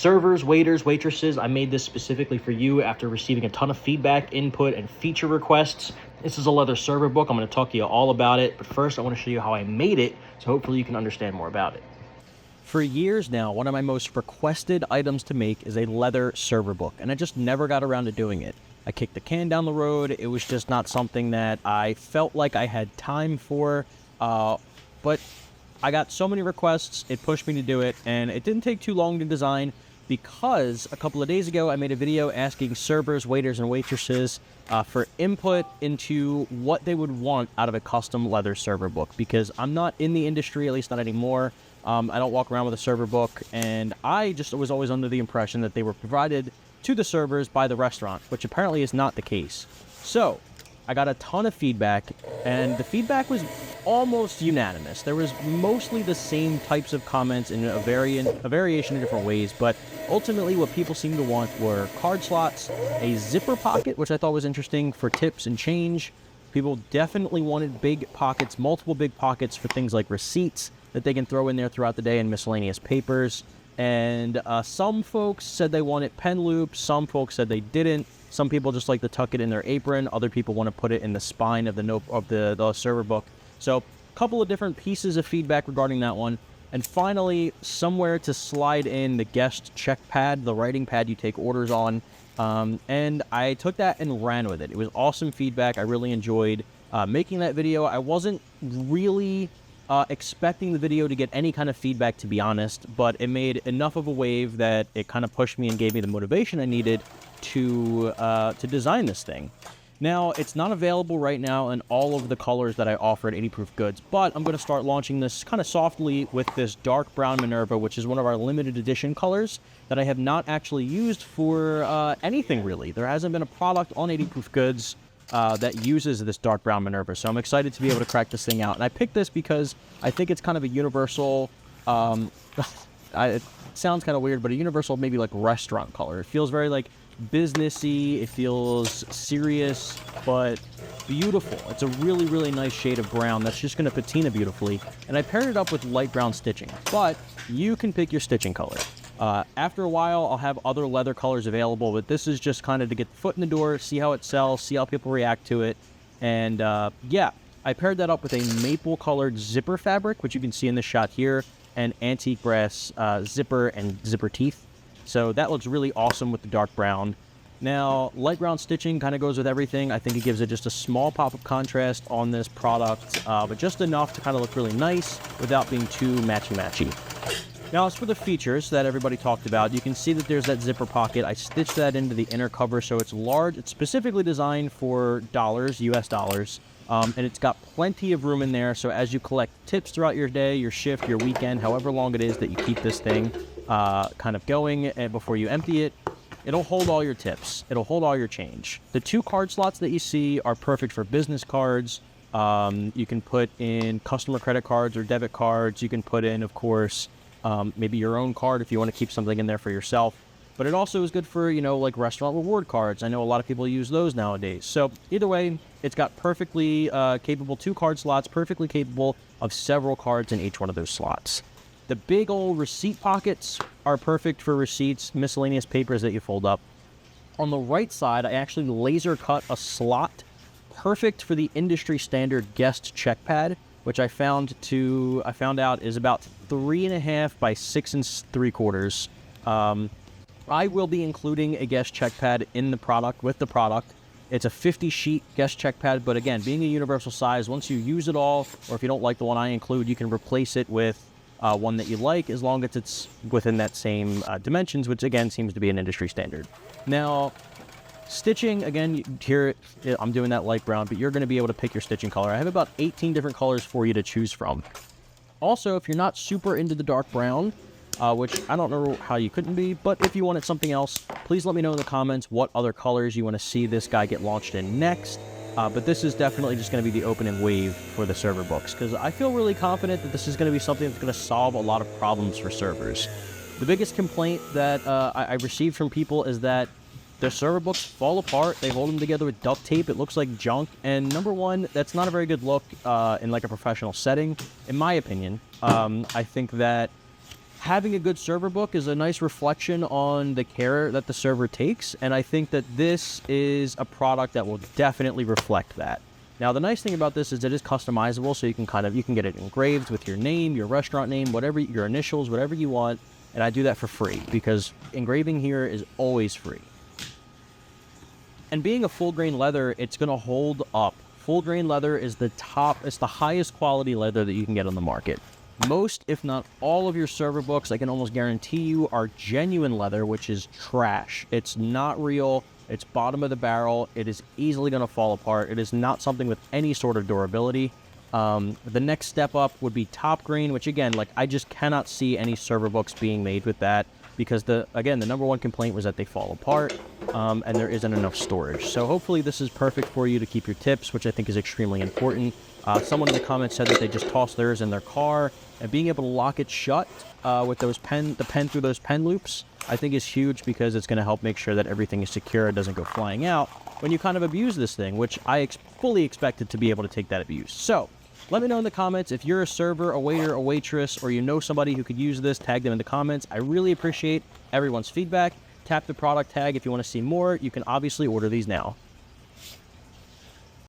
Servers, waiters, waitresses, I made this specifically for you after receiving a ton of feedback, input, and feature requests. This is a leather server book. I'm going to talk to you all about it, but first I want to show you how I made it, so hopefully you can understand more about it. For years now, one of my most requested items to make is a leather server book, and I just never got around to doing it. I kicked the can down the road. It was just not something that I felt like I had time for, but I got so many requests, it pushed me to do it, and it didn't take too long to design because a couple of days ago I made a video asking servers, waiters, and waitresses for input into what they would want out of a custom leather server book, because I'm not in the industry, at least not anymore. I don't walk around with a server book, and I just was always under the impression that they were provided to the servers by the restaurant, which apparently is not the case. So I got a ton of feedback, and the feedback was almost unanimous. There was mostly the same types of comments in a variation of different ways, but ultimately what people seemed to want were card slots, a zipper pocket, which I thought was interesting for tips and change. People definitely wanted big pockets, multiple big pockets for things like receipts that they can throw in there throughout the day and miscellaneous papers. And some folks said they wanted pen loops, some folks said they didn't. Some people just like to tuck it in their apron. Other people want to put it in the spine of the server book. So a couple of different pieces of feedback regarding that one. And finally, somewhere to slide in the guest check pad, the writing pad you take orders on. And I took that and ran with it. It was awesome feedback. I really enjoyed making that video. I wasn't really expecting the video to get any kind of feedback, to be honest, but it made enough of a wave that it kind of pushed me and gave me the motivation I needed to design this thing. Now, it's not available right now in all of the colors that I offer at 80 Proof Goods, but I'm going to start launching this kind of softly with this dark brown Minerva, which is one of our limited edition colors that I have not actually used for anything, really. There hasn't been a product on 80 Proof Goods that uses this dark brown Minerva, so I'm excited to be able to crack this thing out. And I picked this because I think it's kind of a universal, it sounds kind of weird, but a universal maybe like restaurant color. It feels very like businessy, it feels serious, but beautiful. It's a really, really nice shade of brown that's just going to patina beautifully. And I paired it up with light brown stitching, but you can pick your stitching color. After a while, I'll have other leather colors available, but this is just kind of to get the foot in the door, see how it sells, see how people react to it. And yeah, I paired that up with a maple colored zipper fabric, which you can see in this shot here, and antique brass zipper and zipper teeth. So that looks really awesome with the dark brown. Now, light brown stitching kind of goes with everything. I think it gives it just a small pop of contrast on this product, but just enough to kind of look really nice without being too matchy-matchy. Now, as for the features that everybody talked about, you can see that there's that zipper pocket. I stitched that into the inner cover, so it's large. It's specifically designed for dollars, US dollars, and it's got plenty of room in there. So as you collect tips throughout your day, your shift, your weekend, however long it is that you keep this thing kind of going and before you empty it, it'll hold all your tips. It'll hold all your change. The two card slots that you see are perfect for business cards. You can put in customer credit cards or debit cards. You can put in, of course, maybe your own card if you want to keep something in there for yourself. But it also is good for, you know, like restaurant reward cards. I know a lot of people use those nowadays. So either way, it's got perfectly capable two card slots, perfectly capable of several cards in each one of those slots. The big old receipt pockets are perfect for receipts, miscellaneous papers that you fold up. On the right side, I actually laser cut a slot perfect for the industry standard guest check pad, which I found out is about 3.5 by 6 3/4. I will be including a guest check pad in the product with the product. It's a 50 sheet guest check pad, but again, being a universal size, once you use it all, or if you don't like the one I include, you can replace it with one that you like, as long as it's within that same dimensions, which again seems to be an industry standard. Now, stitching, again, here I'm doing that light brown, but you're going to be able to pick your stitching color. I have about 18 different colors for you to choose from. Also, if you're not super into the dark brown, which I don't know how you couldn't be, but if you wanted something else, please let me know in the comments what other colors you want to see this guy get launched in next. But this is definitely just going to be the opening wave for the server books, because I feel really confident that this is going to be something that's going to solve a lot of problems for servers. The biggest complaint that I received from people is that their server books fall apart. They hold them together with duct tape. It looks like junk. And number one, that's not a very good look in like a professional setting, in my opinion. I think that having a good server book is a nice reflection on the care that the server takes, and I think that this is a product that will definitely reflect that. Now, the nice thing about this is it is customizable, so you can get it engraved with your name, your restaurant name, whatever, your initials, whatever you want, and I do that for free because engraving here is always free. And being a full grain leather, it's going to hold up. Full grain leather is the highest quality leather that you can get on the market. Most, if not all of your server books, I can almost guarantee you, are genuine leather, which is trash. It's not real. It's bottom of the barrel. It is easily going to fall apart. It is not something with any sort of durability. The next step up would be top grain, which again, like, I just cannot see any server books being made with that because the number one complaint was that they fall apart, and there isn't enough storage. So hopefully this is perfect for you to keep your tips, which I think is extremely important. Someone in the comments said that they just tossed theirs in their car, and being able to lock it shut with the pen through those pen loops, I think is huge because it's going to help make sure that everything is secure, it doesn't go flying out when you kind of abuse this thing, which I fully expected to be able to take that abuse. So let me know in the comments if you're a server, a waiter, a waitress, or you know somebody who could use this. Tag them in the comments. I really appreciate everyone's feedback. Tap the product tag if you want to see more. You can obviously order these now.